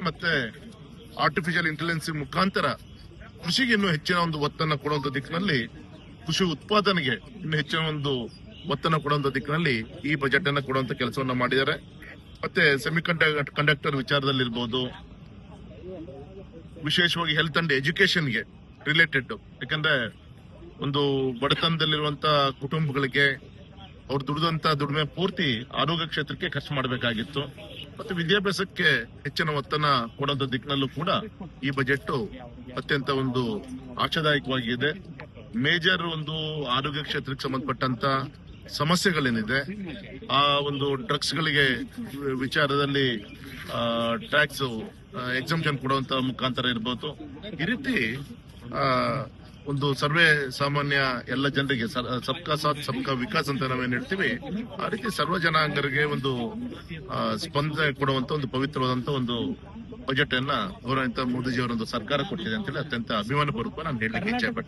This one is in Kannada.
ಮತ್ತೆ ಆರ್ಟಿಫಿಷಿಯಲ್ ಇಂಟೆಲಿಜೆನ್ಸ್ ಮುಖಾಂತರ ಕೃಷಿಗೆ ಇನ್ನೂ ಹೆಚ್ಚಿನ ಒಂದು ಒತ್ತನ್ನು ಕೊಡುವಂತ ದಿಕ್ಕಿನಲ್ಲಿ, ಕೃಷಿ ಉತ್ಪಾದನೆಗೆ ಇನ್ನು ಹೆಚ್ಚಿನ ಒಂದು ಒತ್ತನ್ನು ಕೊಡುವಂತ ದಿಕ್ಕಿನಲ್ಲಿ ಈ ಬಜೆಟ್ ಅನ್ನು ಕೊಡುವಂತ ಕೆಲಸವನ್ನ ಮಾಡಿದ್ದಾರೆ. ಮತ್ತೆ ಕಂಡಕ್ಟರ್ ವಿಚಾರದಲ್ಲಿರ್ಬೋದು, ವಿಶೇಷವಾಗಿ ಹೆಲ್ತ್ ಅಂಡ್ ಎಜುಕೇಶನ್ಗೆ ರಿಲೇಟೆಡ್, ಯಾಕಂದ್ರೆ ಒಂದು ಬಡತನದಲ್ಲಿರುವಂತಹ ಕುಟುಂಬಗಳಿಗೆ ಅವ್ರು ದುಡಿದಂತ ದುಡಿಮೆ ಪೂರ್ತಿ ಆರೋಗ್ಯ ಕ್ಷೇತ್ರಕ್ಕೆ ಖರ್ಚು ಮಾಡಬೇಕಾಗಿತ್ತು. ಮತ್ತೆ ವಿದ್ಯಾಭ್ಯಾಸಕ್ಕೆ ಹೆಚ್ಚಿನ ಒತ್ತನ್ನ ಕೊಡುವಂತ ದಿಕ್ಕಿನಲ್ಲೂ ಕೂಡ ಈ ಬಜೆಟ್ ಅತ್ಯಂತ ಒಂದು ಆಶಾದಾಯಕವಾಗಿದೆ. ಮೇಜರ್ ಒಂದು ಆರೋಗ್ಯ ಕ್ಷೇತ್ರಕ್ಕೆ ಸಂಬಂಧಪಟ್ಟಂತ ಸಮಸ್ಯೆಗಳೇನಿದೆ, ಆ ಒಂದು ಡ್ರಗ್ಸ್ ಗಳಿಗೆ ವಿಚಾರದಲ್ಲಿ ಟ್ಯಾಕ್ಸ್ ಎಕ್ಸಂಪ್ಷನ್ ಕೊಡುವಂತ ಮುಖಾಂತರ ಇರ್ಬೋದು. ಈ ರೀತಿ ಒಂದು ಸರ್ವೇ ಸಾಮಾನ್ಯ ಎಲ್ಲ ಜನರಿಗೆ ಸಬ್ಕಾ ಸಾಥ್ ಸಬ್ಕಾ ವಿಕಾಸ್ ಅಂತ ನಾವೇನ್ ಹೇಳ್ತೀವಿ, ಆ ರೀತಿ ಸರ್ವ ಜನಾಂಗರಿಗೆ ಒಂದು ಸ್ಪಂದನೆ ಕೊಡುವಂತ ಒಂದು ಪವಿತ್ರವಾದಂತ ಒಂದು ಬಜೆಟ್ ಅನ್ನ ಗೌರವಾನ್ವಿತ ಮೋದಿಜಿ ಅವರೊಂದು ಸರ್ಕಾರ ಕೊಟ್ಟಿದೆ ಅಂತೇಳಿ ಅತ್ಯಂತ ಅಭಿಮಾನಪೂರ್ವಕ ನಾನು ಹೇಳಲಿಕ್ಕೆ ಇಚ್ಛೆ ಪಡ್ತೀನಿ.